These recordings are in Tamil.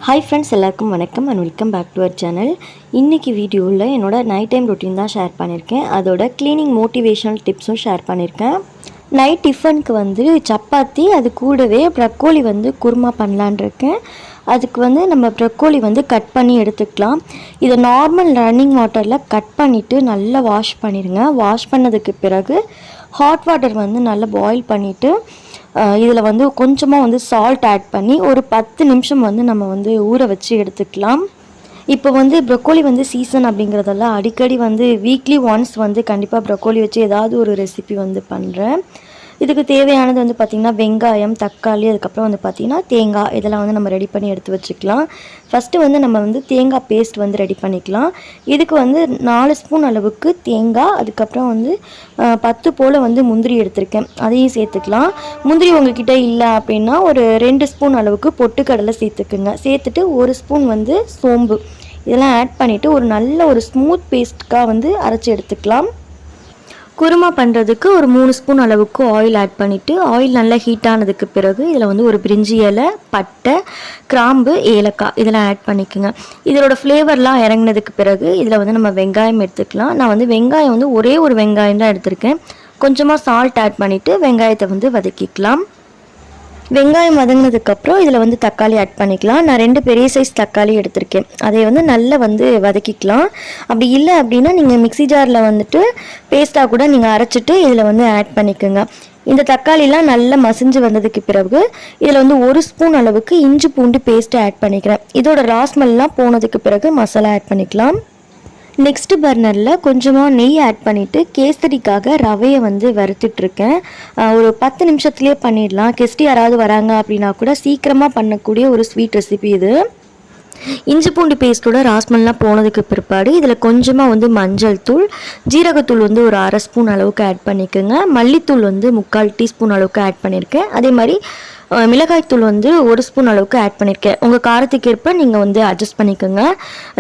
Hi friends, எல்லாருக்கும் வணக்கம் and welcome back to our channel. இன்னைக்கு வீடியோவில் என்னோட நைட் டைம் ரொட்டீன் தான் ஷேர் பண்ணியிருக்கேன். அதோட க்ளீனிங் மோட்டிவேஷனல் டிப்ஸும் ஷேர் பண்ணியிருக்கேன். நைட் டிஃபனுக்கு வந்து சப்பாத்தி, அது கூடவே ப்ரக்கோலி வந்து குருமா பண்ணலான் இருக்கேன். அதுக்கு வந்து நம்ம ப்ரக்கோலி வந்து கட் பண்ணி எடுத்துக்கலாம். இதை நார்மல் ரன்னிங் வாட்டரில் கட் பண்ணிவிட்டு நல்லா வாஷ் பண்ணிடுங்க. வாஷ் பண்ணதுக்கு பிறகு ஹாட் வாட்டர் வந்து நல்லா பாயில் பண்ணிவிட்டு இதில் வந்து கொஞ்சமாக வந்து சால்ட் ஆட் பண்ணி ஒரு 10 நிமிஷம் வந்து நம்ம வந்து ஊற வச்சு எடுத்துக்கலாம். இப்போ வந்து ப்ரொக்கோலி வந்து சீசன் அப்படிங்கிறதெல்லாம் அடிக்கடி வந்து வீக்லி ஒன்ஸ் வந்து கண்டிப்பாக ப்ரொக்கோலி வச்சு ஏதாவது ஒரு ரெசிபி வந்து பண்ணுறேன். இதுக்கு தேவையானது வந்து பார்த்திங்கன்னா வெங்காயம், தக்காளி, அதுக்கப்புறம் வந்து பார்த்திங்கன்னா தேங்காய், இதெல்லாம் வந்து நம்ம ரெடி பண்ணி எடுத்து வச்சுக்கலாம். ஃபஸ்ட்டு வந்து நம்ம வந்து தேங்காய் பேஸ்ட் வந்து ரெடி பண்ணிக்கலாம். இதுக்கு வந்து 4 ஸ்பூன் அளவுக்கு தேங்காய், அதுக்கப்புறம் வந்து 10 போல் வந்து முந்திரி எடுத்திருக்கேன், அதையும் சேர்த்துக்கலாம். முந்திரி உங்ககிட்ட இல்லை அப்படின்னா ஒரு 2 ஸ்பூன் அளவுக்கு பொட்டுக்கடலை சேர்த்துக்குங்க. சேர்த்துட்டு 1 ஸ்பூன் வந்து சோம்பு, இதெல்லாம் ஆட் பண்ணிவிட்டு ஒரு நல்ல ஒரு ஸ்மூத் பேஸ்ட்டுக்காக வந்து அரைச்சி எடுத்துக்கலாம். குருமா பண்ணுறதுக்கு ஒரு 3 ஸ்பூன் அளவுக்கு ஆயில் ஆட் பண்ணிவிட்டு ஆயில் நல்லா ஹீட் ஆனதுக்கு பிறகு இதில் வந்து ஒரு பிரிஞ்சி இலை, பட்டை, கிராம்பு, ஏலக்காய் இதெல்லாம் ஆட் பண்ணிக்கோங்க. இதோட ஃப்ளேவர்லாம் இறங்கினதுக்கு பிறகு இதில் வந்து நம்ம வெங்காயம் எடுத்துக்கலாம். நான் வந்து வெங்காயம் வந்து ஒரே ஒரு வெங்காயம் தான் எடுத்திருக்கேன். கொஞ்சமாக சால்ட் ஆட் பண்ணிவிட்டு வெங்காயத்தை வந்து வதக்கிக்கலாம். வெங்காயம் வதங்கினதுக்கப்புறம் இதில் வந்து தக்காளி ஆட் பண்ணிக்கலாம். நான் 2 பெரிய சைஸ் தக்காளி எடுத்திருக்கேன். அதை வந்து நல்லா வந்து வதக்கிக்கலாம். அப்படி இல்லை அப்படின்னா நீங்கள் மிக்ஸி ஜாரில் வந்துட்டு பேஸ்ட்டாக கூட நீங்கள் அரைச்சிட்டு இதில் வந்து ஆட் பண்ணிக்கோங்க. இந்த தக்காளிலாம் நல்லா மசிஞ்சு வந்ததுக்கு பிறகு இதில் வந்து 1 ஸ்பூன் அளவுக்கு இஞ்சி பூண்டு பேஸ்ட்டு ஆட் பண்ணிக்கிறேன். இதோட ராஸ்மெல்லாம் போனதுக்கு பிறகு மசாலா ஆட் பண்ணிக்கலாம். நெக்ஸ்ட் பர்னரில் கொஞ்சமாக நெய் ஆட் பண்ணிவிட்டு கேசரிக்காக ரவையை வந்து வறுத்துட்ருக்கேன். ஒரு 10 நிமிஷத்துலேயே பண்ணிடலாம். கெஸ்ட் யாராவது வராங்க அப்படின்னா கூட சீக்கிரமாக பண்ணக்கூடிய ஒரு ஸ்வீட் ரெசிபி இது. இஞ்சி பூண்டு பேஸ்ட்டோட ராஸ்மெல்லாம் போனதுக்கு பிற்பாடு இதில் கொஞ்சமாக வந்து மஞ்சள் தூள், ஜீரகத்தூள் வந்து ஒரு 1/2 ஸ்பூன் அளவுக்கு ஆட் பண்ணிக்கோங்க. மல்லித்தூள் வந்து 3/4 டீஸ்பூன் அளவுக்கு ஆட் பண்ணியிருக்கேன். அதே மாதிரி மிளகாய்த்தூள் வந்து 1 ஸ்பூன் அளவுக்கு ஆட் பண்ணியிருக்கேன். உங்கள் காரத்துக்கு ஏற்ப நீங்கள் வந்து அட்ஜஸ்ட் பண்ணிக்கோங்க.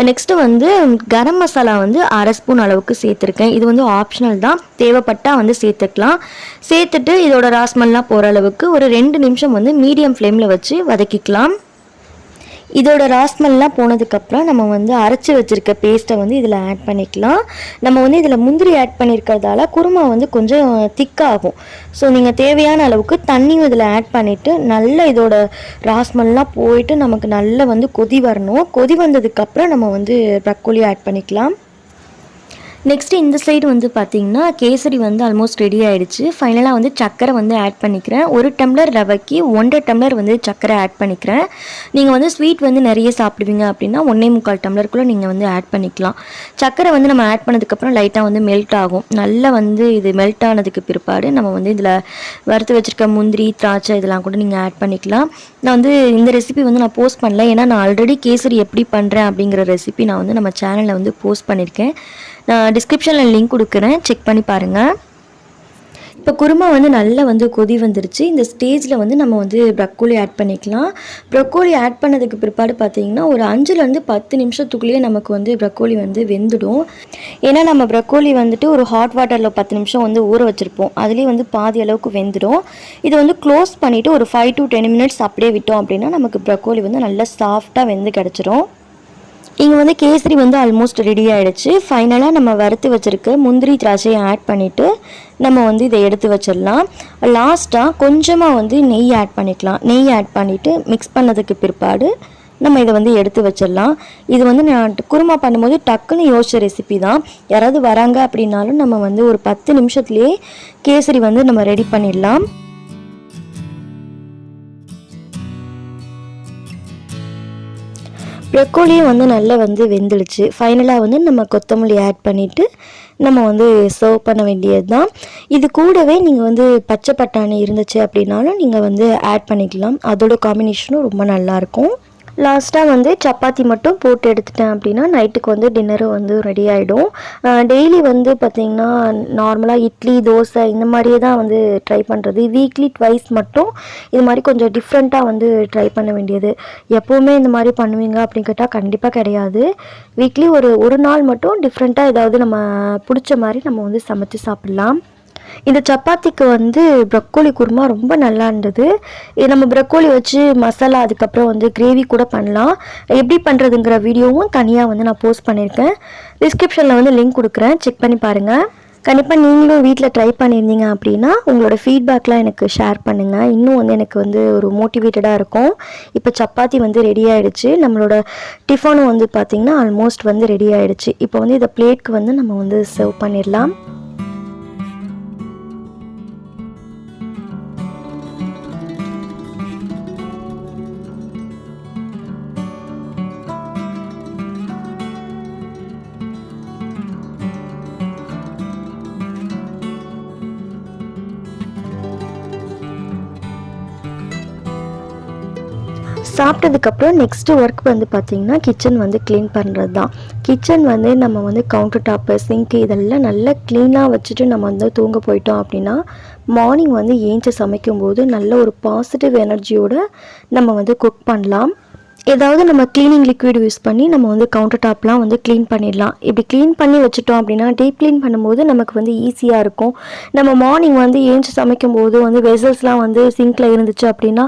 நெக்ஸ்ட்டு வந்து கரம் மசாலா வந்து 1/2 ஸ்பூன் அளவுக்கு சேர்த்துருக்கேன். இது வந்து ஆப்ஷனல் தான், தேவைப்பட்டால் வந்து சேர்த்துக்கலாம். சேர்த்துட்டு இதோட ராஸ்மெல்லாம் போகிற அளவுக்கு ஒரு 2 நிமிஷம் வந்து மீடியம் ஃப்ளேமில் வச்சு வதக்கிக்கலாம். இதோட ராஸ்மெல்லாம் போனதுக்கப்புறம் நம்ம வந்து அரைச்சி வச்சுருக்க பேஸ்ட்டை வந்து இதில் ஆட் பண்ணிக்கலாம். நம்ம வந்து இதில் முந்திரி ஆட் பண்ணியிருக்கிறதால குருமா வந்து கொஞ்சம் திக்காகும். ஸோ நீங்கள் தேவையான அளவுக்கு தண்ணியும் இதில் ஆட் பண்ணிவிட்டு நல்லா இதோட ராஸ்மெல்லாம் போயிட்டு நமக்கு நல்லா வந்து கொதி வரணும். கொதி வந்ததுக்கப்புறம் நம்ம வந்து ப்ரக்கோலி ஆட் பண்ணிக்கலாம். நெக்ஸ்ட்டு இந்த சைடு வந்து பார்த்திங்கன்னா கேசரி வந்து ஆல்மோஸ்ட் ரெடி ஆகிடுச்சு. ஃபைனலாக வந்து சர்க்கரை வந்து ஆட் பண்ணிக்கிறேன். 1 டம்ளர் ரவைக்கு 1.5 டம்ளர் வந்து சர்க்கரை ஆட் பண்ணிக்கிறேன். நீங்கள் வந்து ஸ்வீட் வந்து நிறைய சாப்பிடுவீங்க அப்படின்னா 1.25 டம்ளருக்குள்ளே நீங்கள் வந்து ஆட் பண்ணிக்கலாம். சர்க்கரை வந்து நம்ம ஆட் பண்ணதுக்கப்புறம் லைட்டாக வந்து மெல்ட் ஆகும். நல்லா வந்து இது மெல்ட் ஆனதுக்கு பிற்பாடு நம்ம வந்து இதில் வறுத்து வச்சுருக்க முந்திரி, திராட்சை இதெல்லாம் கூட நீங்கள் ஆட் பண்ணிக்கலாம். நான் வந்து இந்த ரெசிபி வந்து நான் போஸ்ட் பண்ணல, ஏன்னா நான் ஆல்ரெடி கேசரி எப்படி பண்ணுறேன் அப்படிங்கிற ரெசிபி நான் வந்து நம்ம சேனலில் வந்து போஸ்ட் பண்ணியிருக்கேன். நான் டிஸ்கிரிப்ஷனில் லிங்க் கொடுக்குறேன், செக் பண்ணி பாருங்கள். இப்போ குருமா வந்து நல்லா வந்து கொதி வந்துருச்சு. இந்த ஸ்டேஜில் வந்து நம்ம வந்து ப்ரக்கோலி ஆட் பண்ணிக்கலாம். ப்ரக்கோலி ஆட் பண்ணதுக்கு பிற்பாடு பார்த்திங்கன்னா ஒரு 5லேருந்து 10 நிமிஷத்துக்குள்ளேயே நமக்கு வந்து ப்ரக்கோலி வந்து வெந்துடும். ஏன்னா நம்ம ப்ரக்கோலி வந்துட்டு ஒரு ஹாட் வாட்டரில் 10 நிமிஷம் வந்து ஊற வச்சுருப்போம். அதுலேயே வந்து பாதி அளவுக்கு வெந்துடும். இதை வந்து க்ளோஸ் பண்ணிவிட்டு ஒரு 5 to 10 மினிட்ஸ் அப்படியே விட்டோம் அப்படின்னா நமக்கு ப்ரக்கோலி வந்து நல்லா சாஃப்டாக வெந்து கிடச்சிரும். இங்கே வந்து கேசரி வந்து ஆல்மோஸ்ட் ரெடி ஆகிடுச்சு. ஃபைனலாக நம்ம வறுத்து வச்சுருக்க முந்திரி, திராட்சையை ஆட் பண்ணிவிட்டு நம்ம வந்து இதை எடுத்து வச்சிடலாம். லாஸ்ட்டாக கொஞ்சமாக வந்து நெய் ஆட் பண்ணிக்கலாம். நெய் ஆட் பண்ணிவிட்டு மிக்ஸ் பண்ணதுக்கு பிற்பாடு நம்ம இதை வந்து எடுத்து வச்சிடலாம். இது வந்து நான் குருமா பண்ணும்போது டக்குன்னு யோசிச்ச ரெசிபி தான். யாராவது வராங்க அப்படின்னாலும் நம்ம வந்து ஒரு 10 நிமிஷத்துலேயே கேசரி வந்து நம்ம ரெடி பண்ணிடலாம். ப்ரக்கோலியும் வந்து நல்லா வந்து வெந்துடுச்சு. ஃபைனலாக வந்து நம்ம கொத்தமல்லி ஆட் பண்ணிவிட்டு நம்ம வந்து சர்வ் பண்ண வேண்டியது தான். இது கூடவே நீங்கள் வந்து பச்சை பட்டாணி இருந்துச்சு அப்படின்னாலும் நீங்கள் வந்து ஆட் பண்ணிக்கலாம். அதோட காம்பினேஷனும் ரொம்ப நல்லாயிருக்கும். லாஸ்ட்டாக வந்து சப்பாத்தி மட்டும் போட்டு எடுத்துட்டேன் அப்படின்னா நைட்டுக்கு வந்து டின்னரும் வந்து ரெடி ஆகிடும். டெய்லி வந்து பார்த்திங்கன்னா நார்மலாக இட்லி, தோசை இந்த மாதிரியே தான் வந்து ட்ரை பண்ணுறது. வீக்லி ட்வைஸ் மட்டும் இது மாதிரி கொஞ்சம் டிஃப்ரெண்ட்டாக வந்து ட்ரை பண்ண வேண்டியது. எப்போவுமே இந்த மாதிரி பண்ணுவீங்க அப்படின்னு கேட்டால் கண்டிப்பாக கிடையாது. வீக்லி ஒரு நாள் மட்டும் டிஃப்ரெண்ட்டாக ஏதாவது நம்ம பிடிச்ச மாதிரி நம்ம வந்து சமைச்சு சாப்பிட்லாம். இந்த சப்பாத்திக்கு வந்து ப்ரக்கோலி குருமா ரொம்ப நல்லா இருந்தது. இது நம்ம ப்ரக்கோலி வச்சு மசாலா அதுக்கப்புறம் வந்து கிரேவி கூட பண்ணலாம். எப்படி பண்ணுறதுங்கிற வீடியோவும் தனியாக வந்து நான் போஸ்ட் பண்ணியிருக்கேன். டிஸ்கிரிப்ஷனில் வந்து லிங்க் கொடுக்குறேன், செக் பண்ணி பாருங்கள். கண்டிப்பாக நீங்களும் வீட்டில் ட்ரை பண்ணியிருந்தீங்க அப்படின்னா உங்களோட ஃபீட்பேக்லாம் எனக்கு ஷேர் பண்ணுங்கள். இன்னும் வந்து எனக்கு வந்து ஒரு மோட்டிவேட்டடாக இருக்கும். இப்போ சப்பாத்தி வந்து ரெடி ஆகிடுச்சு. நம்மளோட டிஃபனும் வந்து பார்த்திங்கன்னா ஆல்மோஸ்ட் வந்து ரெடி ஆகிடுச்சு. இப்போ வந்து இதை பிளேட்க்கு வந்து நம்ம வந்து சர்வ் பண்ணிடலாம். சாப்பிட்டதுக்கப்புறம் நெக்ஸ்ட்டு ஒர்க் வந்து பார்த்திங்கன்னா கிச்சன் வந்து க்ளீன் பண்ணுறது தான். கிச்சன் வந்து நம்ம வந்து கவுண்டர் டாப்பு, சிங்க்கு இதெல்லாம் நல்லா க்ளீனாக வச்சுட்டு நம்ம வந்து தூங்க போயிட்டோம் அப்படின்னா மார்னிங் வந்து ஏஞ்சி சமைக்கும்போது நல்ல ஒரு பாசிட்டிவ் எனர்ஜியோடு நம்ம வந்து குக் பண்ணலாம். ஏதாவது நம்ம க்ளீனிங் லிக்விட் யூஸ் பண்ணி நம்ம வந்து கவுண்டர் டாப்லாம் வந்து க்ளீன் பண்ணிடலாம். இப்படி க்ளீன் பண்ணி வச்சுட்டோம் அப்படின்னா டீப் க்ளீன் பண்ணும்போது நமக்கு வந்து ஈஸியாக இருக்கும். நம்ம மார்னிங் வந்து ஏஞ்சி சமைக்கும்போது வந்து வெசல்ஸ்லாம் வந்து சிங்கில் இருந்துச்சு அப்படின்னா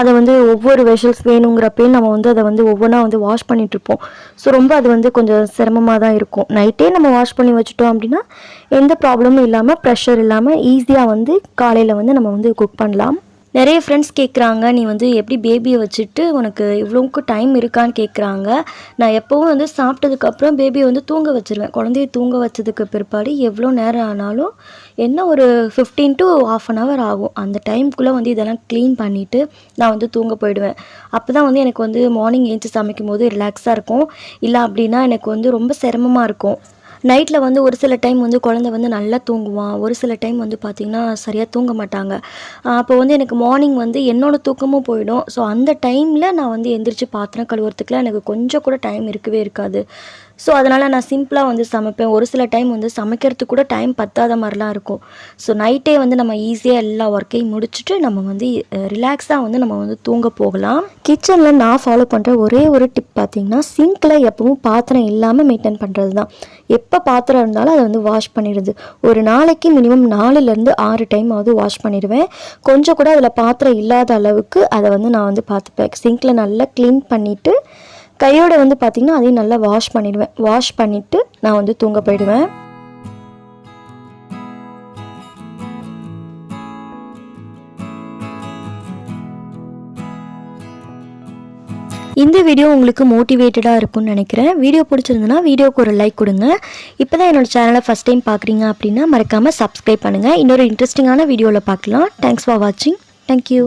அதை வந்து ஒவ்வொரு வெசல்ஸ் வேணுங்கிறப்பையும் நம்ம வந்து அதை வந்து ஒவ்வொன்றா வந்து வாஷ் பண்ணிகிட்ருப்போம். ஸோ ரொம்ப அது வந்து கொஞ்சம் சிரமமாக தான் இருக்கும். நைட்டே நம்ம வாஷ் பண்ணி வச்சுட்டோம் அப்படின்னா எந்த ப்ராப்ளமும் இல்லாமல் ப்ரெஷர் இல்லாமல் ஈஸியாக வந்து காலையில் வந்து நம்ம வந்து குக் பண்ணலாம். நிறைய ஃப்ரெண்ட்ஸ் கேட்குறாங்க, நீ வந்து எப்படி பேபியை வச்சுட்டு உனக்கு இவ்வளோக்கு டைம் இருக்கான்னு கேட்குறாங்க. நான் எப்போவும் வந்து சாப்பிட்டதுக்கப்புறம் பேபியை வந்து தூங்க வச்சுருவேன். குழந்தைய தூங்க வச்சதுக்கு பிற்பாடு எவ்வளோ நேரம் ஆனாலும் என்ன ஒரு 15 to ½ an hour ஆகும். அந்த டைமுக்குள்ளே வந்து இதெல்லாம் க்ளீன் பண்ணிவிட்டு நான் வந்து தூங்க போயிடுவேன். அப்போ தான் வந்து எனக்கு வந்து மார்னிங் ஏஞ்சி சமைக்கும் போது ரிலாக்ஸாக இருக்கும். இல்லை அப்படின்னா எனக்கு வந்து ரொம்ப சிரமமாக இருக்கும். நைட்டில் வந்து ஒரு சில டைம் வந்து குழந்தை வந்து நல்லா தூங்குவான், ஒரு சில டைம் வந்து பார்த்திங்கன்னா சரியாக தூங்க மாட்டாங்க. அப்போ வந்து எனக்கு மார்னிங் வந்து என்னோடய தூக்கமும் போயிடும். ஸோ அந்த டைமில் நான் வந்து எந்திரிச்சு பாத்திரம் கழுவுறதுக்குலாம் எனக்கு கொஞ்சம் கூட டைம் இருக்கவே இருக்காது. ஸோ அதனால் நான் சிம்பிளாக வந்து சமைப்பேன். ஒரு சில டைம் வந்து சமைக்கிறதுக்கு கூட டைம் பத்தாத மாதிரிலாம் இருக்கும். ஸோ நைட்டே வந்து நம்ம ஈஸியாக எல்லா ஒர்க்கையும் முடிச்சுட்டு நம்ம வந்து ரிலாக்ஸாக வந்து நம்ம வந்து தூங்க போகலாம். கிச்சனில் நான் ஃபாலோ பண்ணுற ஒரே ஒரு டிப் பார்த்திங்கன்னா சிங்கில் எப்பவும் பாத்திரம் இல்லாமல் மெயின்டைன் பண்ணுறது தான். எப்போ பாத்திரம் இருந்தாலும் அதை வந்து வாஷ் பண்ணிடுது. ஒரு நாளைக்கு மினிமம் 4லேருந்து 6 டைமாவது வாஷ் பண்ணிடுவேன். கொஞ்சம் கூட அதில் பாத்திரம் இல்லாத அளவுக்கு அதை வந்து நான் வந்து பார்த்துப்பேன். சிங்கில் நல்லா க்ளீன் பண்ணிவிட்டு கையோடு வந்து பார்த்திங்கன்னா அதையும் நல்லா வாஷ் பண்ணிடுவேன். வாஷ் பண்ணிவிட்டு நான் வந்து தூங்க போயிடுவேன். இந்த வீடியோ உங்களுக்கு மோட்டிவேட்டடாக இருக்கும்னு நினைக்கிறேன். வீடியோ பிடிச்சிருந்துன்னா வீடியோக்கு ஒரு லைக் கொடுங்க. இப்போ தான் என்னோடய சேனலை ஃபஸ்ட் டைம் பார்க்குறீங்க அப்படின்னா மறக்காமல் சப்ஸ்கிரைப் பண்ணுங்கள். இன்னொரு இன்ட்ரெஸ்டிங்கான வீடியோவில் பார்க்கலாம். தேங்க்ஸ் ஃபார் வாட்சிங். தேங்க்யூ.